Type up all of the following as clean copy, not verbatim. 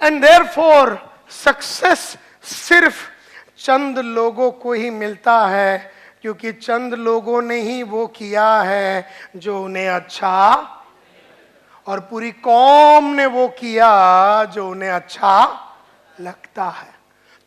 And therefore success सिर्फ चंद लोगों को ही मिलता है, क्योंकि चंद लोगों ने ही वो किया है जो उन्हें अच्छा, और पूरी कौम ने वो किया जो उन्हें अच्छा लगता है।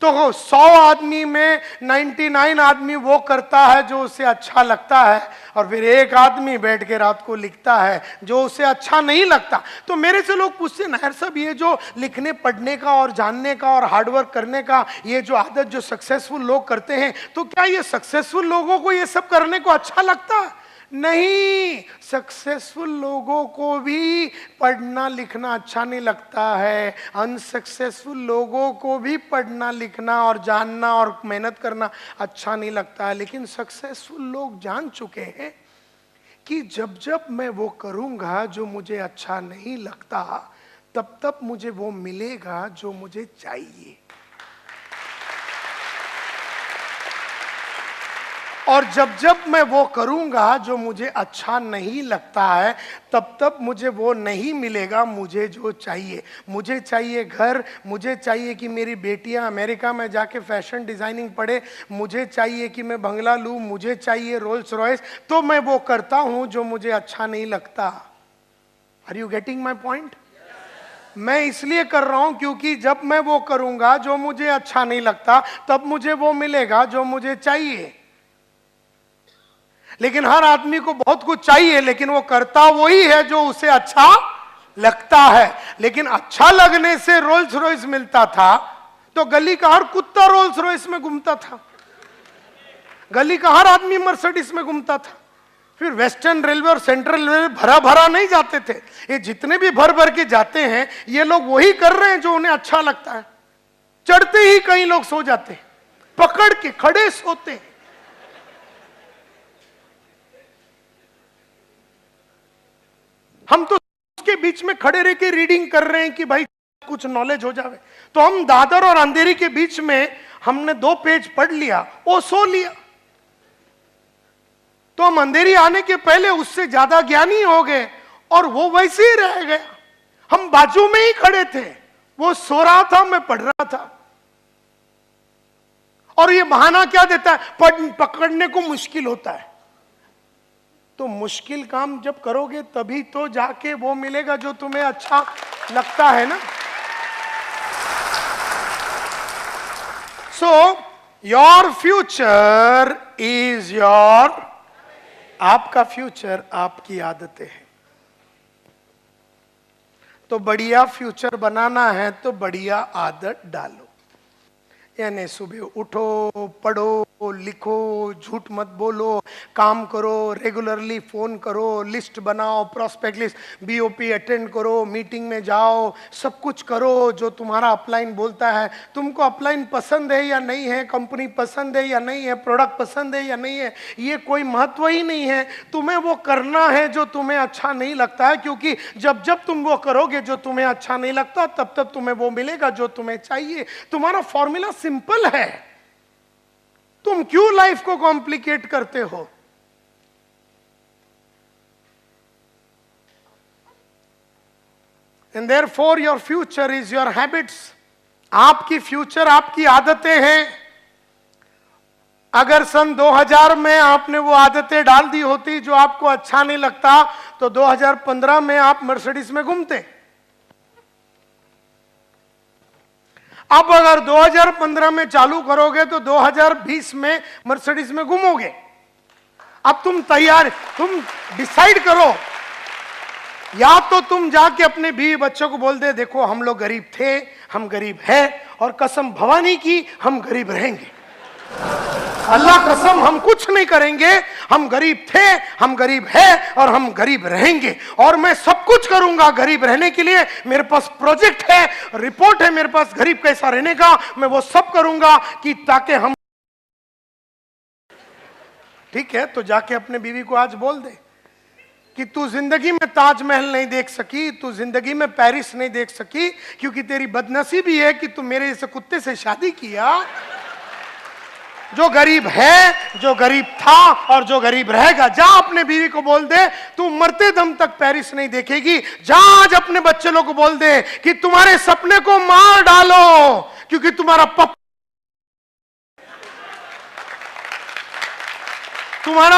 तो 100 आदमी में 99 आदमी वो करता है जो उसे अच्छा लगता है, और फिर एक आदमी बैठ के रात को लिखता है जो उसे अच्छा नहीं लगता। तो मेरे से लोग पूछते हैं, नायर साहब ये जो लिखने पढ़ने का और जानने का और हार्डवर्क करने का ये जो आदत जो सक्सेसफुल लोग करते हैं, तो क्या ये सक्सेसफुल लोगों को ये सब करने को अच्छा लगता है? नहीं, सक्सेसफुल लोगों को भी पढ़ना लिखना अच्छा नहीं लगता है, अनसक्सेसफुल लोगों को भी पढ़ना लिखना और जानना और मेहनत करना अच्छा नहीं लगता है। लेकिन सक्सेसफुल लोग जान चुके हैं कि जब जब मैं वो करूंगा जो मुझे अच्छा नहीं लगता, तब तब मुझे वो मिलेगा जो मुझे चाहिए, और जब जब मैं वो करूंगा जो मुझे अच्छा नहीं लगता है, तब तब मुझे वो नहीं मिलेगा मुझे जो चाहिए। मुझे चाहिए घर, मुझे चाहिए कि मेरी बेटियां अमेरिका में जाके फैशन डिजाइनिंग पढ़े, मुझे चाहिए कि मैं बंगला लूं, मुझे चाहिए रोल्स रॉयस, तो मैं वो करता हूं जो मुझे अच्छा नहीं लगता। Are you getting my point? मैं इसलिए कर रहा हूं क्योंकि जब मैं वो करूंगा जो मुझे अच्छा नहीं लगता, तब मुझे वो मिलेगा जो मुझे चाहिए। लेकिन हर आदमी को बहुत कुछ चाहिए, लेकिन वो करता वही है जो उसे अच्छा लगता है। लेकिन अच्छा लगने से रोल्स रॉयस मिलता था तो गली का हर कुत्ता रोल्स रॉयस में घूमता था, गली का हर आदमी मर्सिडीज में घूमता था। फिर वेस्टर्न रेलवे और सेंट्रल रेलवे भरा भरा नहीं जाते थे, ये जितने भी भर भर के जाते हैं ये लोग वही कर रहे हैं जो उन्हें अच्छा लगता है। चढ़ते ही कई लोग सो जाते हैं, पकड़ के खड़े सोते हैं। हम तो उसके बीच में खड़े रह के रीडिंग कर रहे हैं कि भाई कुछ नॉलेज हो जावे। तो हम दादर और अंधेरी के बीच में हमने 2 पेज पढ़ लिया, वो सो लिया, तो हम अंधेरी आने के पहले उससे ज्यादा ज्ञानी हो गए और वो वैसे ही रह गया। हम बाजू में ही खड़े थे, वो सो रहा था, मैं पढ़ रहा था। और ये बहाना क्या देता है? पकड़ने को मुश्किल होता है। तो मुश्किल काम जब करोगे तभी तो जाके वो मिलेगा जो तुम्हें अच्छा लगता है ना। So your future is your, आपका फ्यूचर आपकी आदतें हैं। तो बढ़िया फ्यूचर बनाना है तो बढ़िया आदत डालो, यानी सुबह उठो, पढ़ो, लिखो, झूठ मत बोलो, काम करो, रेगुलरली फोन करो, लिस्ट बनाओ, प्रोस्पेक्ट लिस्ट, बीओपी अटेंड करो, मीटिंग में जाओ, सब कुछ करो जो तुम्हारा अपलाइन बोलता है। तुमको अपलाइन पसंद है या नहीं है, कंपनी पसंद है या नहीं है, प्रोडक्ट पसंद है या नहीं है, ये कोई महत्व ही नहीं है। तुम्हें वो करना है जो तुम्हें अच्छा नहीं लगता है, क्योंकि जब जब तुम वो करोगे जो तुम्हें अच्छा नहीं लगता, तब तब तुम्हें वो मिलेगा जो तुम्हें चाहिए। तुम्हारा फॉर्मूला सिंपल है, तुम क्यों लाइफ को कॉम्प्लिकेट करते हो? And therefore your future is your habits. आपकी फ्यूचर आपकी आदतें हैं। अगर सन 2000 में आपने वो आदतें डाल दी होती जो आपको अच्छा नहीं लगता, तो 2015 में आप मर्सिडीज में घूमते। अब अगर 2015 में चालू करोगे तो 2020 में मर्सिडीज में घूमोगे। अब तुम तैयार, तुम डिसाइड करो, या तो तुम जाके अपने बीवी बच्चों को बोल दे, देखो हम लोग गरीब थे, हम गरीब हैं, और कसम भवानी की हम गरीब रहेंगे, अल्लाह कसम हम कुछ नहीं करेंगे, हम गरीब थे, हम गरीब हैं और हम गरीब रहेंगे, और मैं सब कुछ करूंगा गरीब रहने के लिए। मेरे पास प्रोजेक्ट है, रिपोर्ट है मेरे पास गरीब कैसा रहने का, मैं वो सब करूंगा कि ताकि हम। ठीक है, तो जाके अपने बीवी को आज बोल दे कि तू जिंदगी में ताजमहल नहीं देख सकी, तू जिंदगी में पेरिस नहीं देख सकी, क्योंकि तेरी बदनसीबी है कि तू मेरे जैसे कुत्ते से शादी किया। जो गरीब है, जो गरीब था और जो गरीब रहेगा। जा अपने बीवी को बोल दे तू मरते दम तक पेरिस नहीं देखेगी। जा आज अपने बच्चे लोग को बोल दे कि तुम्हारे सपने को मार डालो, क्योंकि तुम्हारा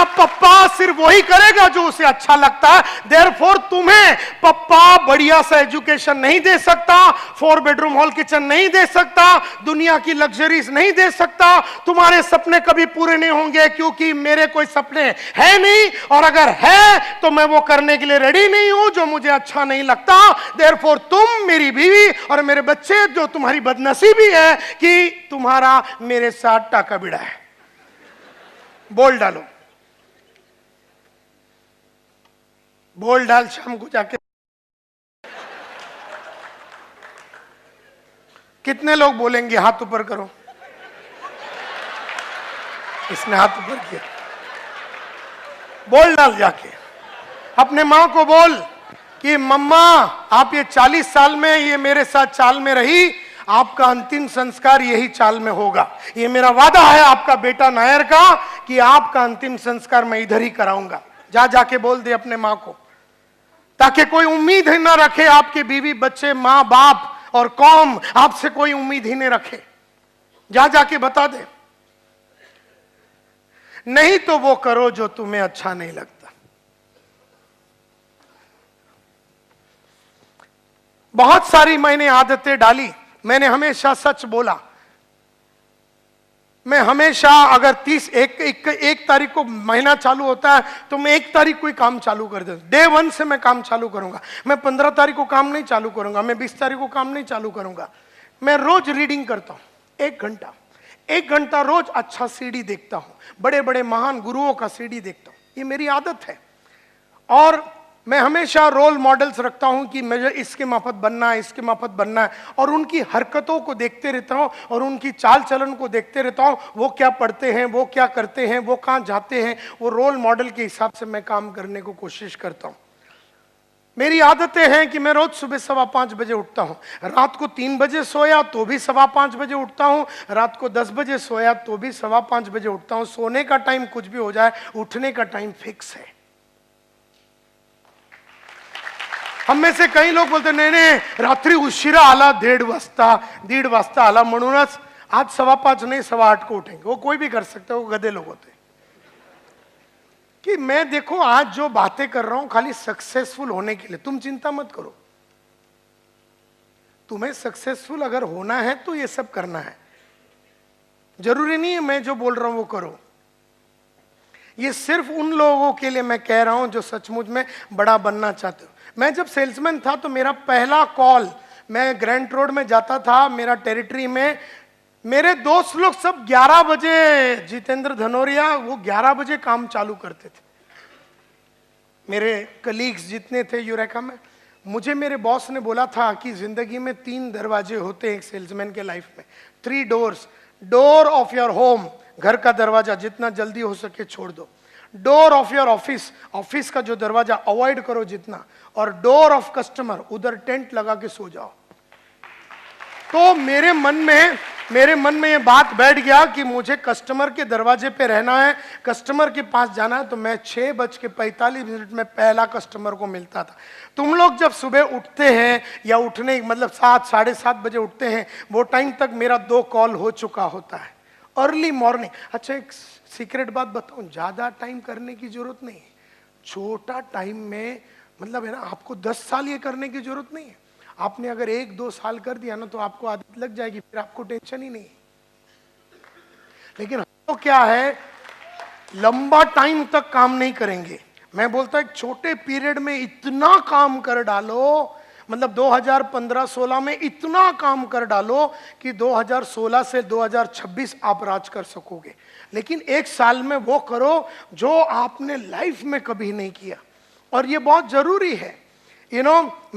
पप्पा सिर्फ वही करेगा जो उसे अच्छा लगता है। देयरफॉर तुम्हें पप्पा बढ़िया सा एजुकेशन नहीं दे सकता, 4 बेडरूम हॉल किचन नहीं दे सकता, दुनिया की लग्जरीज नहीं दे सकता। तुम्हारे सपने कभी पूरे नहीं होंगे, क्योंकि मेरे कोई सपने है नहीं, और अगर है तो मैं वो करने के लिए रेडी नहीं हूं जो मुझे अच्छा नहीं लगता। देयरफॉर तुम, मेरी बीवी और मेरे बच्चे, जो तुम्हारी बदनसीबी है कि तुम्हारा मेरे साथ टाका बिड़ा है। बोल डालो, बोल डाल शाम को जाके। कितने लोग बोलेंगे? हाथ ऊपर करो। इसने हाथ ऊपर किया। बोल डाल जाके अपने मां को बोल कि मम्मा आप ये 40 साल में ये मेरे साथ चाल में रही, आपका अंतिम संस्कार यही चाल में होगा। ये मेरा वादा है आपका बेटा नायर का कि आपका अंतिम संस्कार मैं इधर ही कराऊंगा। जाके बोल दे अपने मां को, ताकि कोई उम्मीद ही ना रखे, आपके बीवी बच्चे मां बाप और कौम आपसे कोई उम्मीद ही नहीं रखे। जाके बता दे। नहीं तो वो करो जो तुम्हें अच्छा नहीं लगता। बहुत सारी मैंने आदतें डाली, मैंने हमेशा सच बोला। मैं हमेशा अगर 1 तारीख को महीना चालू होता है तो मैं 1 तारीख को ही काम चालू कर देता हूं। डे 1 से मैं काम चालू करूंगा। मैं 15 तारीख को काम नहीं चालू करूंगा, मैं 20 तारीख को काम नहीं चालू करूंगा। मैं रोज रीडिंग करता हूं 1 घंटा रोज। अच्छा सीडी देखता हूं, बड़े बड़े महान गुरुओं का सीडी देखता हूं। ये मेरी आदत है। और मैं हमेशा रोल मॉडल्स रखता हूं कि मुझे इसके माफत बनना है, इसके माफत बनना है, और उनकी हरकतों को देखते रहता हूं और उनकी चाल चलन को देखते रहता हूं। वो क्या पढ़ते हैं, वो क्या करते हैं, वो कहां जाते हैं, वो रोल मॉडल के हिसाब से मैं काम करने को कोशिश करता हूं। मेरी आदतें हैं कि मैं रोज सुबह 5:15 बजे उठता हूं। रात को 3 बजे सोया तो भी 5:15 बजे उठता हूं। रात को 10 बजे सोया तो भी 5:15 बजे उठता हूं। सोने का टाइम कुछ भी हो जाए, उठने का टाइम फिक्स है। हम में से काही लोग बोलते नाही रात्री उशिरा आला 1:30 वाजता आला म्हणूनच आज 5:15 नहीं 8:15 को उठेंगे। वो कोई भी कर सकते हो, वो गधे लोग होते। कि मैं देखो आज जो बातें कर रहा हूं खाली सक्सेसफुल होने के लिए। तुम चिंता मत करो, तुम्हें सक्सेसफुल अगर होना है तो ये सब करना है। जरूरी नहीं है मैं जो बोल रहा हूं वो करो। ये सिर्फ उन लोगों के लिए मैं कह रहा हूं जो सचमुच में बड़ा बनना चाहते हो। मैं जब सेल्समैन था तो मेरा पहला कॉल, मैं ग्रैंड रोड में जाता था, मेरा टेरिटरी में मेरे दोस्त लोग सब 11 बजे, जितेंद्र धनोरिया वो 11 बजे काम चालू करते थे। मेरे कलीग्स जितने थे यूरेका में, मुझे मेरे बॉस ने बोला था कि जिंदगी में 3 दरवाजे होते हैं एक सेल्समैन के लाइफ में। 3 doors. Door of your home, घर का दरवाजा जितना जल्दी हो सके छोड़ दो। Door of your office, office का जो दरवाजा अवॉइड करो जितना। और डोर ऑफ कस्टमर, उधर टेंट लगा के सो जाओ। तो मेरे मन में ये बात बैठ गया कि मुझे कस्टमर के दरवाजे पे रहना है, कस्टमर के पास जाना है। तो मैं 6:45 में पहला कस्टमर को मिलता था। तुम लोग जब सुबह उठते हैं या उठने मतलब 7, 7:30 बजे उठते हैं, वो टाइम तक मेरा 2 कॉल हो चुका होता है। Early morning. अच्छा एक सीक्रेट बात बताऊं, ज्यादा टाइम करने की जरूरत नहीं है। छोटा टाइम में मतलब है ना, आपको 10 साल ये करने की जरूरत नहीं है। आपने अगर 1-2 साल कर दिया ना तो आपको आदत लग जाएगी, फिर आपको टेंशन ही नहीं है। लेकिन तो क्या है, लंबा टाइम तक काम नहीं करेंगे। मैं बोलता एक छोटे पीरियड में इतना काम कर डालो, मतलब 2015-16 में इतना काम कर डालो कि 2016 से 2026 आप राज कर सकोगे। लेकिन 1 साल में वो करो जो आपने लाइफ में कभी नहीं किया। और ये बहुत जरूरी है।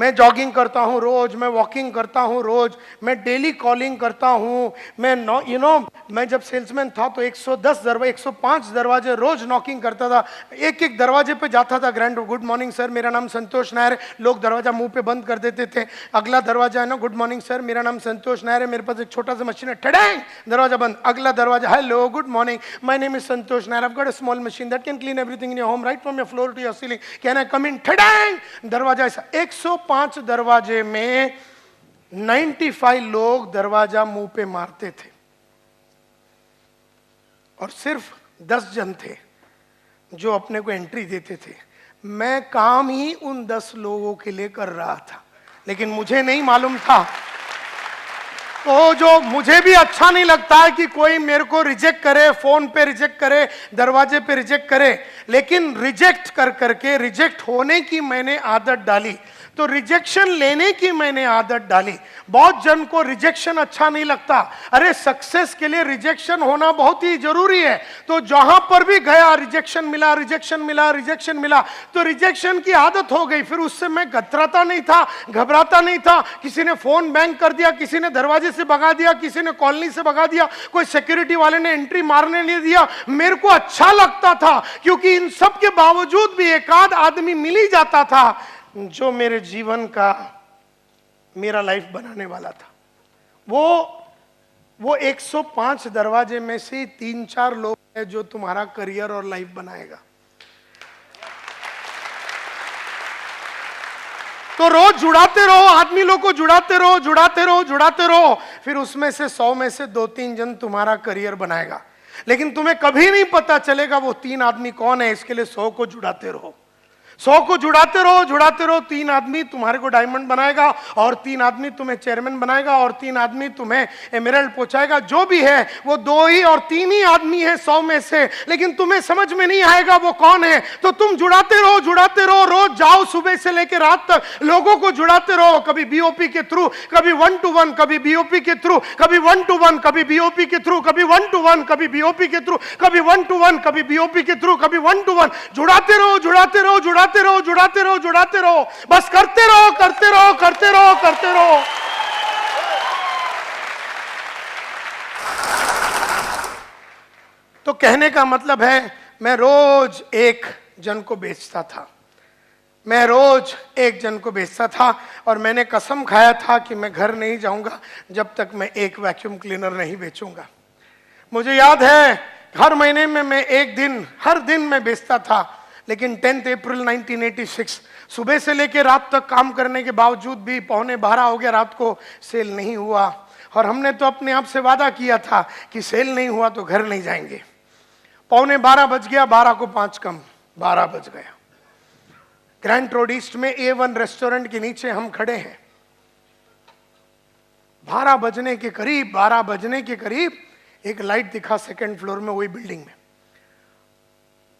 मैं जॉगिंग करता हूँ रोज, मैं वॉकिंग करता हूँ रोज, मैं डेली कॉलिंग करता हूँ, मैं मैं जब सेल्समैन था तो 110 दरवाजे 105 दरवाजे रोज नॉकिंग करता था। एक एक दरवाजे पे जाता था, ग्रैंड गुड मॉर्निंग सर मेरा नाम संतोष नायर है, लोग दरवाजा मुंह पे बंद कर देते थे। अगला दरवाजा है ना, गुड मॉर्निंग सर मेरा नाम संतोष नायर है, मेरे पास एक छोटा सा मशीन है, ठड़ैंग दरवाजा बंद। अगला दरवाजा, hello good morning my name is Santosh Nair, I have got a small machine that can clean everything in your home right from your floor to your ceiling, can I come in, ठड़ैंग दरवाजा। ऐसा 105 दरवाजे में 95 लोग दरवाजा मुंह पे मारते थे और सिर्फ 10 जन थे जो अपने को एंट्री देते थे। मैं काम ही उन 10 लोगों के लिए कर रहा था, लेकिन मुझे नहीं मालूम था। तो जो मुझे भी अच्छा नहीं लगता है कि कोई मेरे को रिजेक्ट करे, फोन पे रिजेक्ट करे, दरवाजे पे रिजेक्ट करे, लेकिन रिजेक्ट कर करके रिजेक्ट होने की मैंने आदत डाली, तो रिजेक्शन लेने की मैंने आदत डाली। बहुत जन को रिजेक्शन अच्छा नहीं लगता, अरे सक्सेस के लिए रिजेक्शन होना बहुत ही जरूरी है। तो जहां पर भी गया रिजेक्शन मिला, रिजेक्शन मिला, रिजेक्शन मिला, तो रिजेक्शन की आदत हो गई। फिर उससे मैं कतराता नहीं था, घबराता नहीं था। किसी ने फोन बैंग कर दिया, किसी ने दरवाजे से भगा दिया, किसी ने कॉलोनी से भगा दिया, कोई सिक्योरिटी वाले ने एंट्री मारने नहीं दिया, मेरे को अच्छा लगता था, क्योंकि इन सब के बावजूद भी एक आध आदमी मिल ही जाता था जो मेरे जीवन का, मेरा लाइफ बनाने वाला था। वो 105 दरवाजे में से 3-4 लोग हैं जो तुम्हारा करियर और लाइफ बनाएगा। तो रोज जुड़ाते रहो, आदमी लोग को जुड़ाते रहो, जुड़ाते रहो, जुड़ाते रहो, फिर उसमें से 100 में से 2-3 जन तुम्हारा करियर बनाएगा। लेकिन तुम्हें कभी नहीं पता चलेगा वो 3 आदमी कौन है, इसके लिए 100 को जुड़ाते रहो, 100 को जुड़ाते रहो, जुड़ाते रहो। 3 आदमी तुम्हारे को डायमंड बनाएगा, और 3 आदमी तुम्हें चेयरमैन बनाएगा, और 3 आदमी तुम्हें एमराल्ड पहुंचाएगा। जो भी है वो 2 ही और 3 ही आदमी है 100 में से, लेकिन तुम्हें समझ में नहीं आएगा वो कौन है। तो तुम जुड़ाते रहो, जुड़ाते रहो, रोज जाओ सुबह से लेकर रात तक लोगों को जुड़ाते रहो, कभी बीओपी के थ्रू, कभी 1-to-1, कभी बीओपी के थ्रू, कभी 1-to-1, कभी बीओपी के थ्रू, कभी 1-to-1, कभी बीओपी के थ्रू, कभी 1-to-1, कभी बीओपी के थ्रू, कभी 1-to-1। जुड़ाते रहो, जुड़ाते रहो, जुड़ाते रहो, जुड़ाते रहो, जुड़ाते रहो, बस करते रहो, करते रहो, करते रहो, करते रहो। तो कहने का मतलब है, मैं रोज एक जन को बेचता था, मैं रोज एक जन को बेचता था, और मैंने कसम खाया था कि मैं घर नहीं जाऊंगा जब तक मैं एक वैक्यूम क्लीनर नहीं बेचूंगा। मुझे याद है हर महीने में मैं एक दिन, हर दिन मैं बेचता था, लेकिन 10 अप्रैल 1986 सुबह से लेकर रात तक काम करने के बावजूद भी 11:15 हो गया रात को, सेल नहीं हुआ। और हमने तो अपने आप से वादा किया था कि सेल नहीं हुआ तो घर नहीं जाएंगे। 11:15 बज गया, 12 को 5 कम, 12 बज गया। ग्रैंड रोड ईस्ट में A1 रेस्टोरेंट के नीचे हम खड़े हैं। 12 बजने के करीब, 12 बजने के करीब एक लाइट दिखा सेकंड फ्लोर में, वही बिल्डिंग में।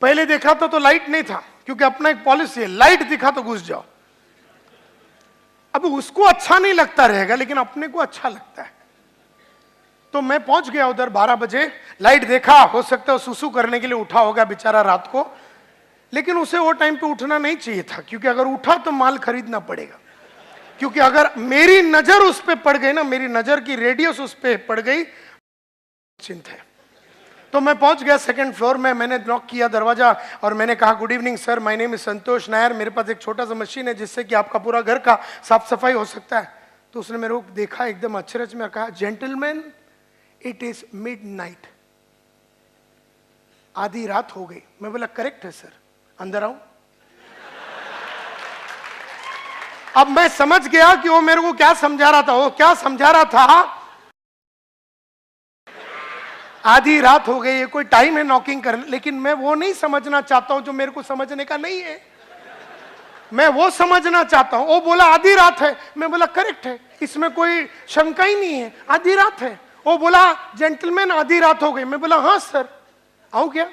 पहले देखा तो लाइट नहीं था, क्योंकि अपना एक पॉलिसी है, लाइट दिखा तो घुस जाओ। अब उसको अच्छा नहीं लगता रहेगा, लेकिन अपने को अच्छा लगता है। तो मैं पहुंच गया उधर 12 बजे, लाइट देखा, हो सकता है सुसु करने के लिए उठा होगा बेचारा रात को, लेकिन उसे वो टाइम पे उठना नहीं चाहिए था, क्योंकि अगर उठा तो माल खरीदना पड़ेगा। क्योंकि अगर मेरी नजर उस पर पड़ गई ना, मेरी नजर की रेडियस उस पर पड़ गई, चिंत है। तो मैं पहुंच गया सेकंड फ्लोर में, मैंने नॉक किया दरवाजा और मैंने कहा, good evening sir, my name is Santosh Nair, मेरे पास एक छोटा सा मशीन है जिससे कि आपका पूरा घर का साफ सफाई हो सकता है। तो उसने मेरे को देखा एकदम अचरज में, कहा, जेंटलमैन इट इज मिडनाइट, आधी रात हो गई। मैं बोला, करेक्ट है सर, अंदर आऊं। अब मैं समझ गया कि वो मेरे को क्या समझा रहा था। वो क्या समझा रहा था, आधी रात हो गई है, कोई टाइम है नॉकिंग करने, लेकिन मैं वो नहीं समझना चाहता हूं जो मेरे को समझने का नहीं है। मैं वो समझना चाहता हूं। वो बोला आधी रात है, मैं बोला करेक्ट है, इसमें कोई शंका ही नहीं है, आधी रात है। वो बोला जेंटलमैन आधी रात हो गई, मैं बोला हाँ सर, आऊं क्या?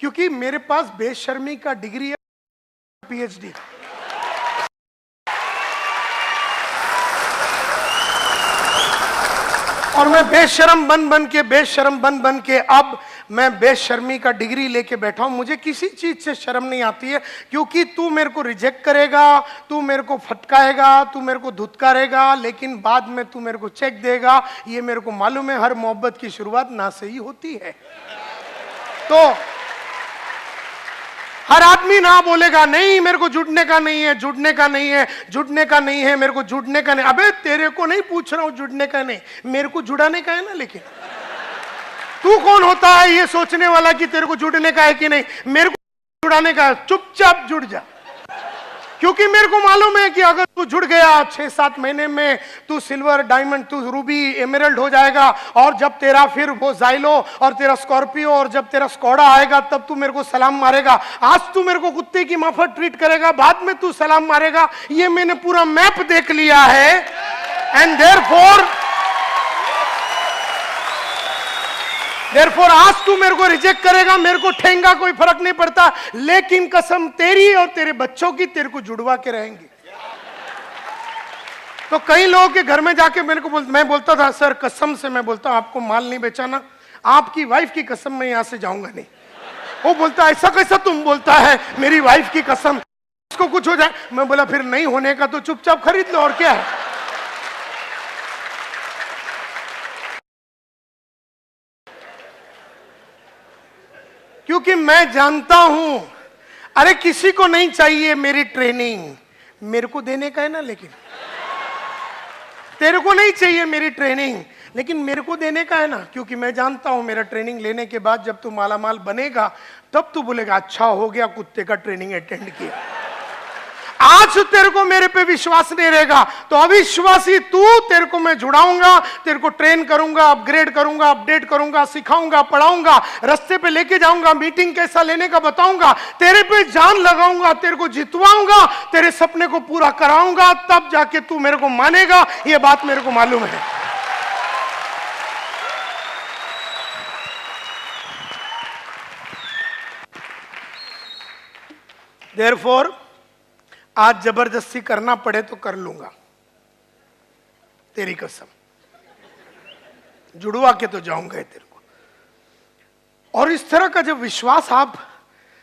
क्योंकि मेरे पास बेशर्मी का डिग्री है, PhD। और मैं बेशर्म बन बन के अब मैं बेशर्मी का डिग्री लेके बैठा हूं। मुझे किसी चीज से शर्म नहीं आती है, क्योंकि तू मेरे को रिजेक्ट करेगा, तू मेरे को फटकाएगा, तू मेरे को धुतकारेगा, लेकिन बाद में तू मेरे को चेक देगा। ये मेरे को मालूम है, हर मोहब्बत की शुरुआत ना से ही होती है। तो हर आदमी ना बोलेगा, नहीं मेरे को जुड़ने का नहीं है, जुड़ने का नहीं है, जुड़ने का नहीं है, मेरे को जुड़ने का नहीं। अबे तेरे को नहीं पूछ रहा हूं जुड़ने का नहीं, मेरे को जुड़ाने का है ना। लेकिन तू कौन होता है ये सोचने वाला कि तेरे को जुड़ने का है कि नहीं? मेरे को जुड़ाने का है, चुपचाप जुड़ जा। क्योंकि मेरे को मालूम है कि अगर तू जुड़ गया 6-7 महीने में तू सिल्वर, डायमंड, तू रूबी, एमराल्ड हो जाएगा। और जब तेरा फिर वो जाइलो और तेरा स्कॉर्पियो और जब तेरा स्कॉडा आएगा तब तू मेरे को सलाम मारेगा। आज तू मेरे को कुत्ते की माफक ट्रीट करेगा, बाद में तू सलाम मारेगा। ये मैंने पूरा मैप देख लिया है। एंड देयरफॉर आज तू मेरे को रिजेक्ट करेगा, मेरे को ठेंगा, कोई फर्क नहीं पड़ता, लेकिन कसम तेरी और तेरे बच्चों की तेरे को जुड़वा के रहेंगे। तो कई लोगों के घर में जाके मेरे को मैं बोलता था, सर कसम से मैं बोलता हूं आपको माल नहीं बेचाना, आपकी वाइफ की कसम मैं यहां से जाऊंगा नहीं। वो बोलता ऐसा कैसा तुम बोलता है, मेरी वाइफ की कसम, उसको कुछ हो जाए। मैं बोला फिर नहीं होने का तो चुपचाप खरीद लो, और क्या है। क्योंकि मैं जानता हूं, अरे किसी को नहीं चाहिए मेरी ट्रेनिंग, मेरे को देने का है ना। लेकिन तेरे को नहीं चाहिए मेरी ट्रेनिंग, लेकिन मेरे को देने का है ना। क्योंकि मैं जानता हूं मेरा ट्रेनिंग लेने के बाद जब तू मालामाल बनेगा तब तू बोलेगा अच्छा हो गया कुत्ते का ट्रेनिंग अटेंड किया। आज तेरे को मेरे पे विश्वास नहीं रहेगा तो अविश्वासी तू, तेरे को मैं जुड़ाऊंगा, तेरे को ट्रेन करूंगा, अपग्रेड करूंगा, अपडेट करूंगा, सिखाऊंगा, पढ़ाऊंगा, रास्ते पे लेके जाऊंगा, मीटिंग कैसा लेने का बताऊंगा, तेरे पे जान लगाऊंगा, तेरे को जितवाऊंगा, तेरे सपने को पूरा कराऊंगा, तब जाके तू मेरे को मानेगा। ये बात मेरे को मालूम है। देयरफॉर आज जबरदस्ती करना पड़े तो कर लूंगा, तेरी कसम, जुड़वा के तो जाऊंगा तेरे को। और इस तरह का जब विश्वास आप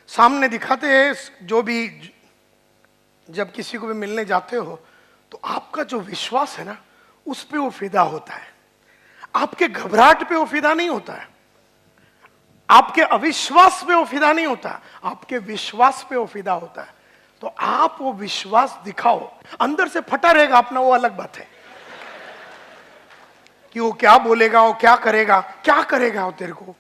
सामने दिखाते हैं, जो भी जब किसी को भी मिलने जाते हो तो आपका जो विश्वास है ना उस पे वो फिदा होता है, आपके घबराहट पे वो फिदा नहीं होता है, आपके अविश्वास पे वो फिदा नहीं होता, आपके विश्वास पे वो फिदा होता है। तो आप वो विश्वास दिखाओ, अंदर से फटा रहेगा अपना, वो अलग बात है कि वो क्या बोलेगा, वो क्या करेगा, क्या करेगा वो तेरे को।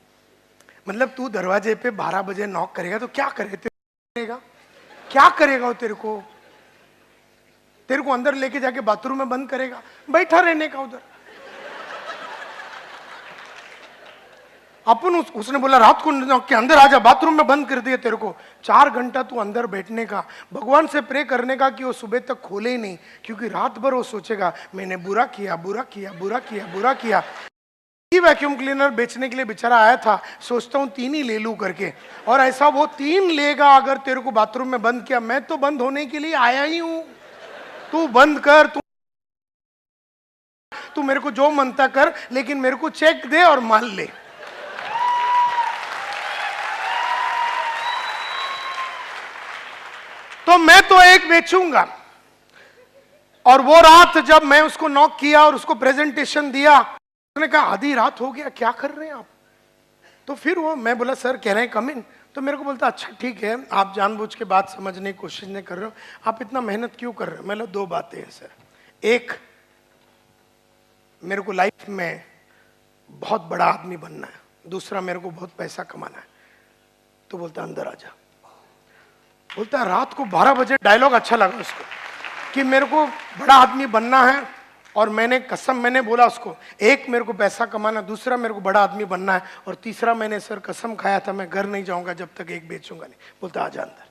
मतलब तू दरवाजे पे 12 बजे नॉक करेगा तो क्या करेगा, क्या करेगा वो तेरे को अंदर लेके जाके बाथरूम में बंद करेगा, बैठा रहने का उधर। अपन उसने बोला रात को नॉक के अंदर आजा, बाथरूम में बंद कर दिया तेरे को। 4 घंटा तू अंदर बैठने का, भगवान से प्रे करने का कि वो सुबह तक खोले ही नहीं, क्योंकि रात भर वो सोचेगा मैंने बुरा किया, बुरा किया, बुरा किया, बुरा किया। वैक्यूम क्लीनर बेचने के लिए बेचारा आया था, सोचता हूं 3 ही ले लूं करके, और ऐसा वो 3 लेगा अगर तेरे को बाथरूम में बंद किया। मैं तो बंद होने के लिए आया ही हूं, तू बंद कर, तू मेरे को जो मनता कर, लेकिन मेरे को चेक दे और माल ले। तो मैं तो एक बेचूंगा। और वो रात जब मैं उसको नॉक किया और उसको प्रेजेंटेशन दिया, उसने कहा आधी रात हो गया, क्या कर रहे हैं आप। तो फिर वो, मैं बोला सर कह रहे हैं कम इन। तो मेरे को बोलता अच्छा ठीक है, आप जानबूझ के बात समझने की कोशिश नहीं कर रहे हो, आप इतना मेहनत क्यों कर रहे हो। मैं 2 बातें हैं सर, एक मेरे को लाइफ में बहुत बड़ा आदमी बनना है, दूसरा मेरे को बहुत पैसा कमाना है। तो बोलता अंदर आ जा। बोलता रात को 12 बजे, डायलॉग अच्छा लगा उसको कि मेरे को बड़ा आदमी बनना है, और मैंने बोला उसको, एक मेरे को पैसा कमाना, दूसरा मेरे को बड़ा आदमी बनना है, और तीसरा मैंने सर कसम खाया था मैं घर नहीं जाऊंगा जब तक एक बेचूंगा नहीं। बोलता आजा अंदर।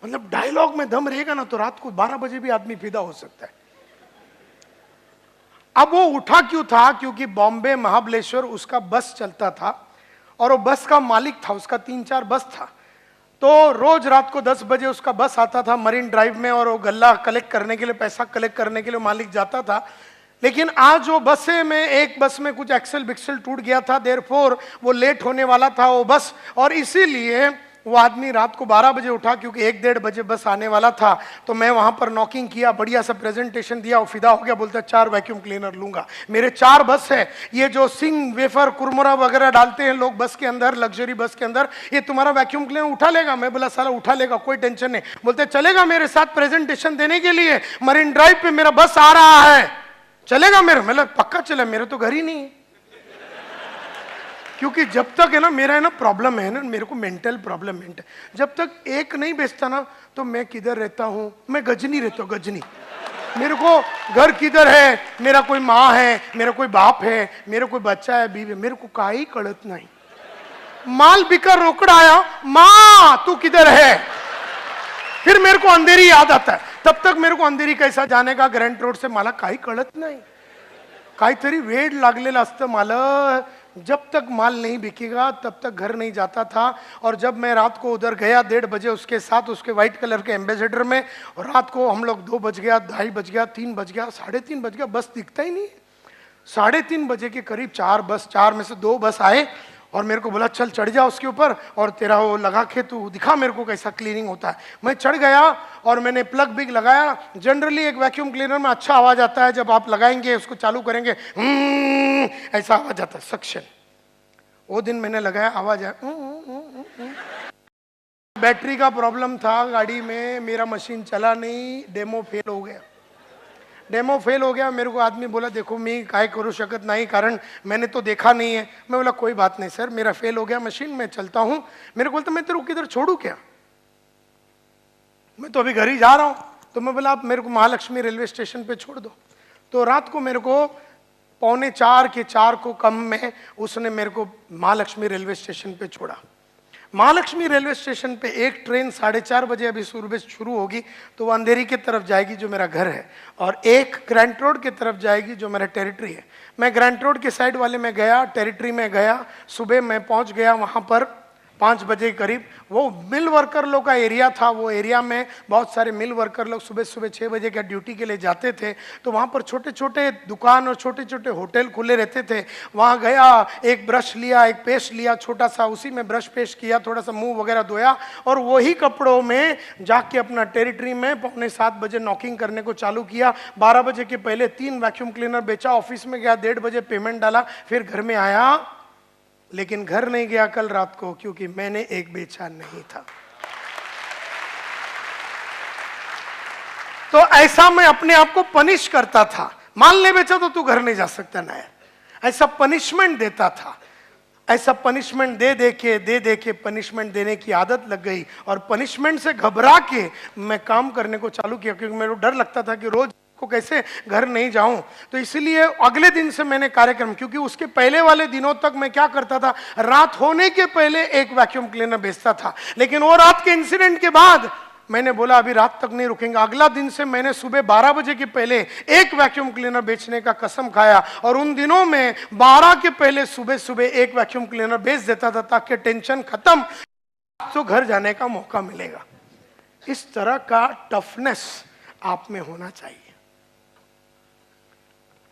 मतलब डायलॉग में दम रहेगा ना तो रात को 12 बजे भी आदमी फिदा हो सकता है। अब वो उठा क्यों था, क्योंकि बॉम्बे महाबलेश्वर उसका बस चलता था, और वो बस का मालिक था, उसका 3-4 बस था। तो रोज रात को 10 बजे उसका बस आता था मरीन ड्राइव में, और वो गल्ला कलेक्ट करने के लिए, पैसा कलेक्ट करने के लिए मालिक जाता था। लेकिन आज जो बसें में, एक बस में कुछ एक्सल बिक्सल टूट गया था, देयरफॉर वो लेट होने वाला था वो बस, और इसीलिए वो आदमी रात को 12 बजे उठा क्योंकि 1-1:30 बजे बस आने वाला था। तो मैं वहां पर नॉकिंग किया, बढ़िया सा प्रेजेंटेशन दिया, वो फिदा हो गया, बोलता 4 वैक्यूम क्लीनर लूंगा। मेरे 4 बस है, ये जो सिंग वेफर कुरमुरा वगैरह डालते हैं लोग बस के अंदर, लग्जरी बस के अंदर, ये तुम्हारा वैक्यूम क्लीनर उठा लेगा? मैं बोला साला उठा लेगा, कोई टेंशन नहीं। बोलते चलेगा मेरे साथ प्रेजेंटेशन देने के लिए, मरीन ड्राइव पे मेरा बस आ रहा है, चलेगा मेरा? मतलब पक्का चला, मेरे तो घर ही नहीं है। क्योंकि जब तक है ना, मेरा है ना प्रॉब्लम है ना, मेरे को मेंटल प्रॉब्लम है, जब तक एक नहीं बेचता ना, तो मैं किधर रहता हूं? मैं गजनी रहता हूं, गजनी। मेरे को घर किधर है, मेरा कोई माँ है, मेरा कोई बाप है, मेरा कोई बच्चा है, बीवी, मेरे को काई कड़त नहीं। माल बिकर रोकड़ा आया, माँ तू किधर है? फिर मेरे को अंधेरी याद आता है, तब तक मेरे को अंधेरी कैसा जाने का ग्रैंड रोड से, मला काही कळत नाही, काहीतरी वेड लागलेलं असतं मला। जब तक माल नहीं बिकेगा तब तक घर नहीं जाता था। और जब मैं रात को उधर गया 1:30 बजे उसके साथ, उसके व्हाइट कलर के एम्बेसडर में, और रात को हम लोग 2 बज गया, 2:30 बज गया, 3 बज गया, 3:30 बज गया, बस दिखता ही नहीं। 3:30 बजे के करीब 4 में से 2 बस आए और मेरे को बोला चल चढ़ जा उसके ऊपर और तेरा वो लगा के तू दिखा मेरे को कैसा क्लीनिंग होता है। मैं चढ़ गया और मैंने प्लग बिग लगाया। जनरली एक वैक्यूम क्लीनर में अच्छा आवाज आता है, जब आप लगाएंगे उसको चालू करेंगे ऐसा आवाज आता है, सक्शन। वो दिन मैंने लगाया, आवाज आया। बैटरी का प्रॉब्लम था गाड़ी में, मेरा मशीन चला नहीं, डेमो फेल हो गया। डेमो फेल हो गया। मेरे को आदमी बोला देखो मैं काय करू शकत नहीं, कारण मैंने तो देखा नहीं है। मैं बोला कोई बात नहीं सर, मेरा फेल हो गया मशीन, मैं चलता हूं। मेरे को बोलता मैं तेरे को किधर छोड़ू क्या, मैं तो अभी घर ही जा रहा हूं। तो मैं बोला आप मेरे को महालक्ष्मी रेलवे स्टेशन पे छोड़ दो। तो रात को मेरे को 3:45 के 4 को कम में उसने मेरे को महालक्ष्मी रेलवे स्टेशन पे छोड़ा। महालक्ष्मी रेलवे स्टेशन पे एक ट्रेन 4:30 बजे अभी सुबह शुरू होगी, तो वो अंधेरी की तरफ जाएगी जो मेरा घर है, और एक ग्रैंट रोड की तरफ जाएगी जो मेरा टेरिटरी है। मैं ग्रैंट रोड के साइड वाले में गया, टेरिटरी में गया। सुबह मैं पहुंच गया वहां पर 5 बजे करीब। वो मिल वर्कर लोग का एरिया था, वो एरिया में बहुत सारे मिल वर्कर लोग सुबह सुबह 6 बजे का ड्यूटी के लिए जाते थे। तो वहाँ पर छोटे छोटे दुकान और छोटे छोटे होटल खुले रहते थे। वहाँ गया, एक ब्रश लिया, एक पेस्ट लिया छोटा सा, उसी में ब्रश पेस्ट किया, थोड़ा सा मुंह वगैरह धोया, और वही कपड़ों में जाके अपना टेरिटरी में 6:45 बजे नॉकिंग करने को चालू किया। 12 बजे के पहले 3 वैक्यूम क्लीनर बेचा, ऑफिस में गया, 1:30 बजे पेमेंट डाला, फिर घर में आया। लेकिन घर नहीं गया कल रात को, क्योंकि मैंने एक बेचा नहीं था। तो ऐसा मैं अपने आप को पनिश करता था। माल नहीं बेचा तो तू घर नहीं जा सकता ना यार, ऐसा पनिशमेंट देता था। ऐसा पनिशमेंट दे दे के पनिशमेंट देने की आदत लग गई, और पनिशमेंट से घबरा के मैं काम करने को चालू किया, क्योंकि मेरे को डर लगता था कि रोज को कैसे घर नहीं जाऊं। तो इसलिए अगले दिन से मैंने कार्यक्रम, क्योंकि उसके पहले वाले दिनों तक मैं क्या करता था, रात होने के पहले एक वैक्यूम क्लीनर बेचता था। लेकिन वो रात के इंसिडेंट के बाद मैंने बोला अभी रात तक नहीं रुकेंगे। अगला दिन से मैंने सुबह 12 बजे के पहले एक वैक्यूम क्लीनर बेचने का कसम खाया, और उन दिनों में 12 के पहले सुबह सुबह एक वैक्यूम क्लीनर बेच देता था, ताकि टेंशन खत्म, तो घर जाने का मौका मिलेगा। इस तरह का टफनेस आप में होना चाहिए।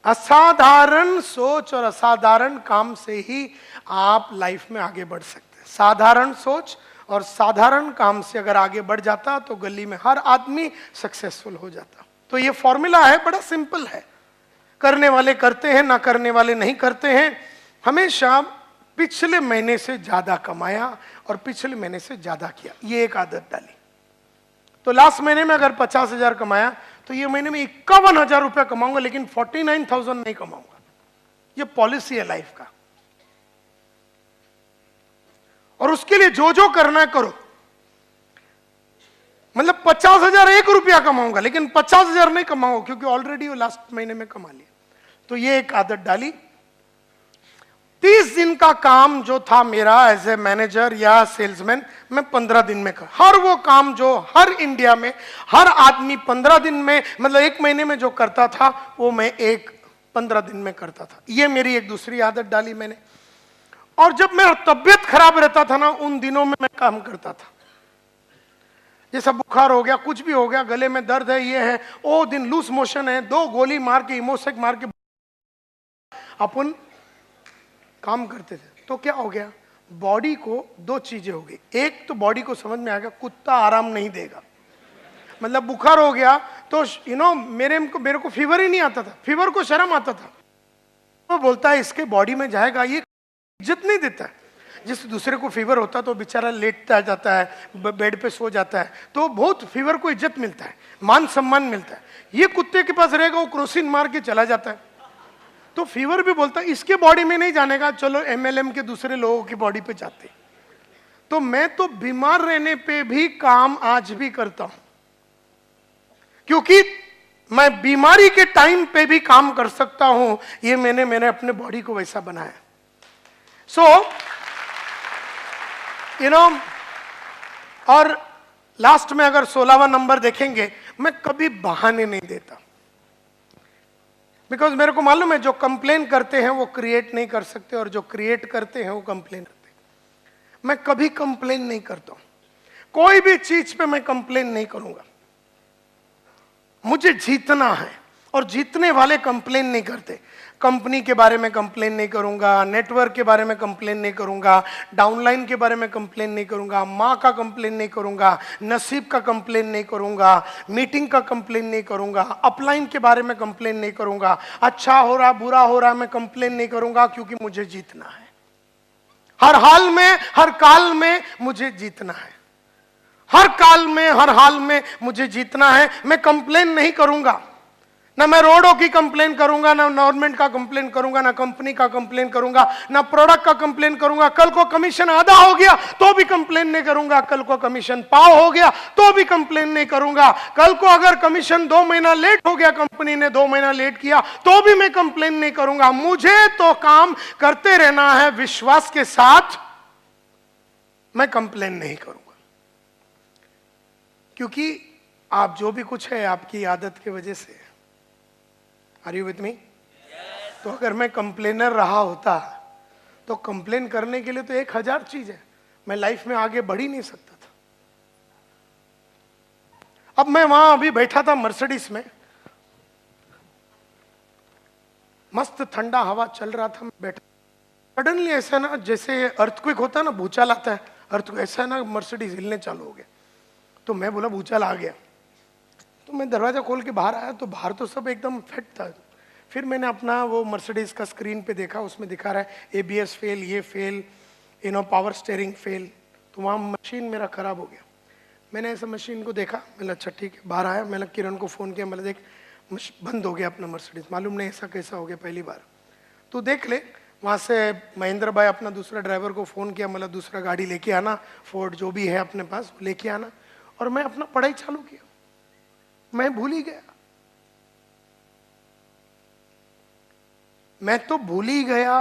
असाधारण सोच और असाधारण काम से ही आप लाइफ में आगे बढ़ सकते हैं। साधारण सोच और साधारण काम से अगर आगे बढ़ जाता तो गली में हर आदमी सक्सेसफुल हो जाता। तो ये फॉर्मूला है, बड़ा सिंपल है। करने वाले करते हैं, ना करने वाले नहीं करते हैं। हमेशा पिछले महीने से ज्यादा कमाया और पिछले महीने से ज्यादा किया, ये एक आदत डाली। तो लास्ट महीने में अगर 50,000 कमाया तो ये महीने में 51,000 रुपया कमाऊंगा, लेकिन 49,000 नहीं कमाऊंगा। ये पॉलिसी है लाइफ का। और उसके लिए जो जो करना है करो। मतलब 50,000 1 रुपया कमाऊंगा, लेकिन 50,000 नहीं कमाऊंगा, क्योंकि ऑलरेडी वो लास्ट महीने में कमा लिया। तो ये एक आदत डाली। 30 दिन का काम जो था मेरा एज ए मैनेजर या सेल्समैन, मैं 15 दिन में कर। हर वो काम जो हर इंडिया में हर आदमी 15 दिन में, मतलब 1 महीने में जो करता था, वो मैं 15 दिन में करता था। ये मेरी एक दूसरी आदत डाली मैंने। और जब मेरा तबीयत खराब रहता था ना, उन दिनों में मैं काम करता था। जैसा बुखार हो गया, कुछ भी हो गया, गले में दर्द है, ये है, ओ दिन लूज मोशन है, 2 गोली मार के इमोसेक मार के अपन काम करते थे। तो क्या हो गया, बॉडी को 2 चीजें हो गई। एक तो बॉडी को समझ में आ गया कुत्ता आराम नहीं देगा, मतलब बुखार हो गया तो मेरे को फीवर ही नहीं आता था, फीवर को शर्म आता था। तो बोलता है इसके बॉडी में जाएगा, ये इज्जत नहीं देता है। जिस दूसरे को फीवर होता तो बेचारा लेटता जाता है, बेड पे सो जाता है, तो बहुत फीवर को इज्जत मिलता है, मान सम्मान मिलता है। ये कुत्ते के पास रहेगा, वो क्रोसिन मार के चला जाता है। तो फीवर भी बोलता है इसके बॉडी में नहीं जाने का, चलो एमएलएम के दूसरे लोगों की बॉडी पे जाते। तो मैं तो बीमार रहने पे भी काम आज भी करता हूं, क्योंकि मैं बीमारी के टाइम पे भी काम कर सकता हूं। ये मैंने अपने बॉडी को वैसा बनाया। सो और लास्ट में अगर 16वां नंबर देखेंगे, मैं कभी बहाने नहीं देता, बिकॉज मेरे को मालूम है जो कंप्लेन करते हैं वो क्रिएट नहीं कर सकते, और जो क्रिएट करते हैं वो कंप्लेन करते हैं। मैं कभी कंप्लेन नहीं करता हूं, कोई भी चीज पे मैं कंप्लेन नहीं करूंगा। मुझे जीतना है, और जीतने वाले कंप्लेन नहीं करते। कंपनी के बारे में कंप्लेन नहीं करूंगा, नेटवर्क के बारे में कंप्लेन नहीं करूंगा, डाउनलाइन के बारे में कंप्लेन नहीं करूंगा, माँ का कंप्लेन नहीं करूंगा, नसीब का कंप्लेन नहीं करूंगा, मीटिंग का कंप्लेन नहीं करूंगा, अपलाइन के बारे में कंप्लेन नहीं करूंगा, अच्छा हो रहा बुरा हो रहा मैं कंप्लेन नहीं करूंगा, क्योंकि मुझे जीतना है। हर हाल में, हर काल में मुझे जीतना है। हर काल में, हर हाल में मुझे जीतना है। मैं कंप्लेन नहीं करूंगा, ना मैं रोडों की कंप्लेन करूंगा, ना गवर्नमेंट का कंप्लेन करूंगा, ना कंपनी का कंप्लेन करूंगा, ना प्रोडक्ट का कंप्लेन करूंगा। कल को कमीशन आधा हो गया तो भी कंप्लेन नहीं करूंगा, कल को कमीशन पाव हो गया तो भी कंप्लेन नहीं करूंगा, कल को अगर कमीशन 2 महीना लेट हो गया, कंपनी ने 2 महीना लेट किया तो भी मैं कंप्लेन नहीं करूंगा। मुझे तो काम करते रहना है विश्वास के साथ, मैं कंप्लेन नहीं करूंगा। क्योंकि आप जो भी कुछ है आपकी आदत की वजह से। Are you with me? तो अगर मैं कंप्लेनर रहा होता तो कंप्लेन करने के लिए तो 1000 चीज है, मैं लाइफ में आगे बढ़ ही नहीं सकता था। अब मैं वहां अभी बैठा था मर्सिडीज में, मस्त ठंडा हवा चल रहा था, मैं बैठा, सडनली ऐसा ना जैसे अर्थक्वेक होता है ना, भूचाल आता है, अर्थक्वेक ऐसा ना मर्सिडीज हिलने चालू हो गया। तो मैं बोला भूचाल आ गया, तो मैं दरवाजा खोल के बाहर आया तो बाहर तो सब एकदम फिट था। फिर मैंने अपना वो मर्सिडीज का स्क्रीन पे देखा, उसमें दिखा रहा है एबीएस फेल, ये फेल, पावर स्टीयरिंग फेल। तो वहाँ मशीन मेरा खराब हो गया। मैंने ऐसा मशीन को देखा, मैंने अच्छा ठीक है, बाहर आया, मैंने किरण को फ़ोन किया, मैंने देख बंद हो गया अपना मर्सिडीज, मालूम नहीं ऐसा कैसा हो गया पहली बार, तो देख ले। वहाँ से महेंद्र भाई अपना दूसरा ड्राइवर को फ़ोन किया, मतलब दूसरा गाड़ी लेके आना, फोर्ड जो भी है अपने पास लेके आना, और मैं अपना पढ़ाई चालू किया। मैं भूल ही गया, मैं तो भूल ही गया,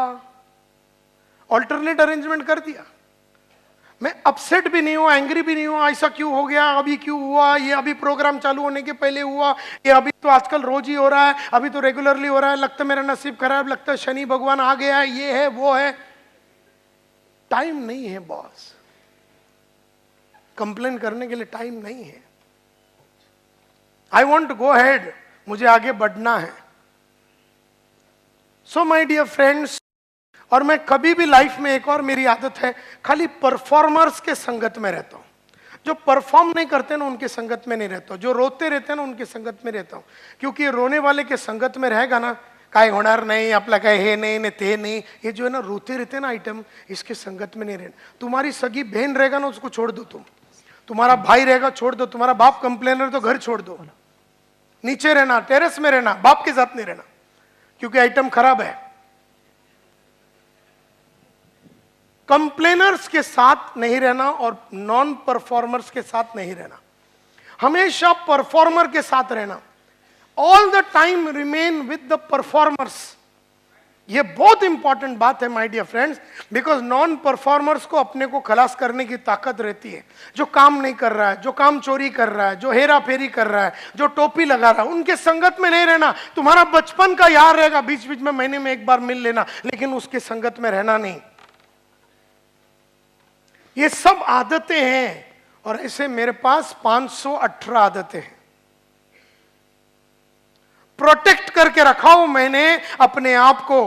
ऑल्टरनेट अरेंजमेंट कर दिया। मैं अपसेट भी नहीं हुआ, एंग्री भी नहीं हुआ, ऐसा क्यों हो गया, अभी क्यों हुआ, ये अभी प्रोग्राम चालू होने के पहले हुआ, ये अभी तो आजकल रोज ही हो रहा है, अभी तो रेगुलरली हो रहा है, लगता है मेरा नसीब खराब, लगता है शनि भगवान आ गया है, ये है वो है। टाइम नहीं है बॉस, कंप्लेन करने के लिए टाइम नहीं है। I want to go head, मुझे आगे बढ़ना है। सो माई डियर फ्रेंड्स, और मैं कभी भी लाइफ में, एक और मेरी आदत है, खाली परफॉर्मर्स के संगत में रहता हूं। जो परफॉर्म नहीं करते ना उनके संगत में नहीं रहता हूं, जो रोते रहते हैं ना उनके संगत में रहता हूं। क्योंकि रोने वाले के संगत में रहेगा ना, काय होणार नहीं, आपला काय हे नहीं ने ते नहीं, ये जो है ना रोते रहते हैं ना आइटम, इसके संगत में नहीं रहना। तुम्हारी सगी बहन रहेगा ना, उसको छोड़ दो, तुम्हारा भाई रहेगा छोड़ दो, तुम्हारा बाप कंप्लेनर तो घर छोड़ दो, नीचे रहना, टेरेस में रहना, बाप के साथ नहीं रहना, क्योंकि आइटम खराब है। कंप्लेनर्स के साथ नहीं रहना और नॉन परफॉर्मर्स के साथ नहीं रहना, हमेशा परफॉर्मर के साथ रहना। All the time remain with the performers. ये बहुत इंपॉर्टेंट बात है my dear friends, because non performers को अपने को खलास करने की ताकत रहती है। जो काम नहीं कर रहा है, जो काम चोरी कर रहा है, जो हेरा फेरी कर रहा है, जो टोपी लगा रहा है, उनके संगत में नहीं रहना। तुम्हारा बचपन का यार रहेगा, बीच बीच में महीने में एक बार मिल लेना, लेकिन उसके संगत में रहना नहीं। ये सब आदतें हैं और ऐसे मेरे पास 518 आदतें हैं। प्रोटेक्ट करके रखा हूं मैंने अपने आप को,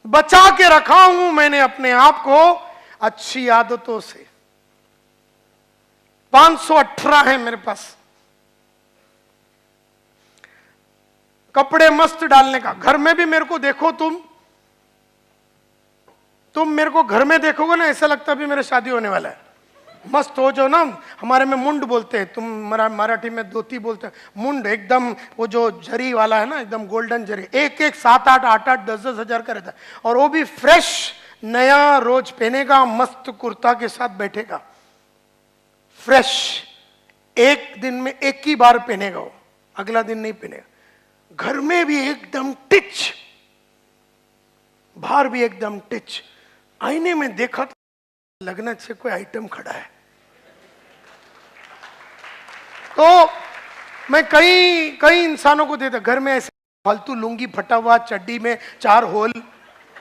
बचा के रखा हूं मैंने अपने आप को अच्छी आदतों से। 518 है मेरे पास। कपड़े मस्त डालने का, घर में भी मेरे को देखो, तुम मेरे को घर में देखोगे ना, ऐसा लगता है अभी मेरा शादी होने वाला है। मस्त हो जो ना, हमारे में मुंड बोलते हैं, तुम मराठी में धोती बोलते हैं, मुंड एकदम वो जो जरी वाला है ना, एकदम गोल्डन जरी, एक एक 7-8 8-8 10-10 हजार का रहता है, और वो भी फ्रेश नया रोज पहनेगा, मस्त कुर्ता के साथ बैठेगा, फ्रेश। एक दिन में एक ही बार पहनेगा वो, अगला दिन नहीं पहनेगा। घर में भी एकदम टिच, बाहर भी एकदम टिच। आईने में देखा तो लगना चाहिए कोई आइटम खड़ा है। तो मैं कई इंसानों को देता, घर में ऐसे फालतू लुंगी फटा हुआ, चड्डी में 4 होल,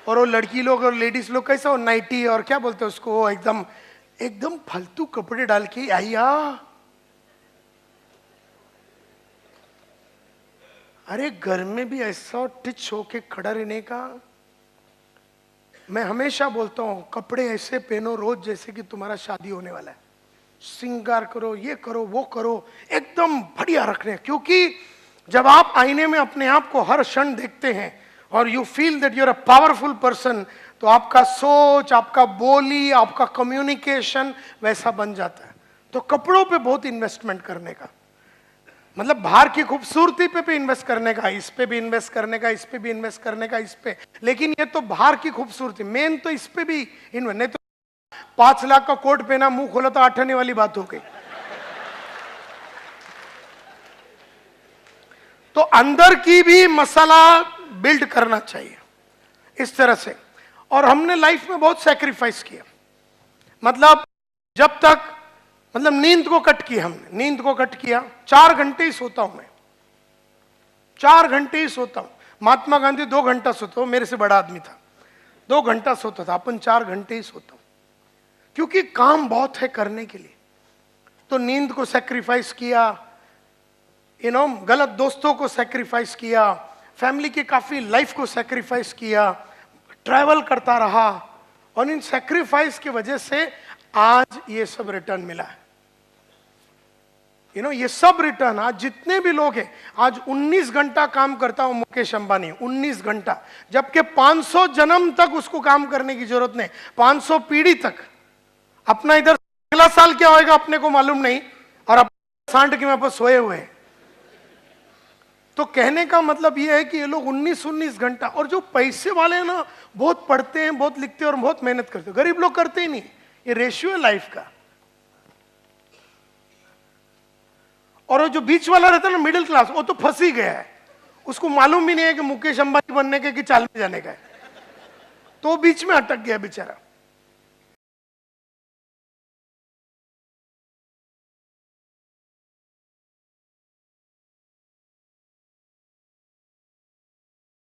और वो लड़की लोग और लेडीज लोग कैसा हो नाइटी और क्या बोलते हैं उसको, वो एकदम फालतू कपड़े डाल के आइया। अरे घर में भी ऐसा टिच होके खड़ा रहने का। मैं हमेशा बोलता हूं कपड़े ऐसे पहनो रोज जैसे कि तुम्हारा शादी होने वाला है। श्रृंगार करो, ये करो, वो करो, एकदम बढ़िया रखने। क्योंकि जब आप आईने में अपने आप को हर क्षण देखते हैं और you feel that you are a powerful person, तो आपका सोच, आपका बोली, आपका कम्युनिकेशन वैसा बन जाता है। तो कपड़ों पे बहुत इन्वेस्टमेंट करने का, मतलब बाहर की खूबसूरती पे भी इन्वेस्ट करने का, इस पे भी इन्वेस्ट करने का, इस पे भी इन्वेस्ट करने का, इस पे। लेकिन ये तो बाहर की खूबसूरती, मेन तो इस पे भी इन्वेस्ट। नहीं तो 5 लाख का कोट पहना, मुंह खोला तो 8 आने वाली बात हो गई। तो अंदर की भी मसाला बिल्ड करना चाहिए इस तरह से। और हमने लाइफ में बहुत सैक्रिफाइस किया, मतलब जब तक, मतलब नींद को कट किया हमने, नींद को कट किया। 4 घंटे ही सोता हूं मैं, 4 घंटे ही सोता हूं। महात्मा गांधी 2 घंटा सोता हूं, मेरे से बड़ा आदमी था, 2 घंटा सोता था, अपन 4 घंटे ही सोता हूं। क्योंकि काम बहुत है करने के लिए, तो नींद को सैक्रिफाइस किया, गलत दोस्तों को सैक्रिफाइस किया, फैमिली की काफी लाइफ को सैक्रिफाइस किया, ट्रैवल करता रहा, और इन सैक्रिफाइस की वजह से आज ये सब रिटर्न मिला है। ये सब रिटर्न, आज जितने भी लोग हैं, आज 19 घंटा काम करता हूं मुकेश अंबानी, 19 घंटा, जबकि 500 जन्म तक उसको काम करने की जरूरत नहीं, 500 पीढ़ी तक। अपना इधर अगला साल क्या होएगा अपने को मालूम नहीं, और अपने सांड के में सोए हुए हैं। तो कहने का मतलब यह है कि ये लोग 19 घंटा, और जो पैसे वाले हैं ना, बहुत पढ़ते हैं, बहुत लिखते हैं और बहुत मेहनत करते हैं। गरीब लोग करते ही नहीं, ये रेशियो है लाइफ का। और वो जो बीच वाला रहता है ना, मिडिल क्लास, वो तो फंस ही गया है, उसको मालूम भी नहीं है कि मुकेश अंबानी बनने के कि चाल में जाने का है, तो बीच में अटक गया बेचारा।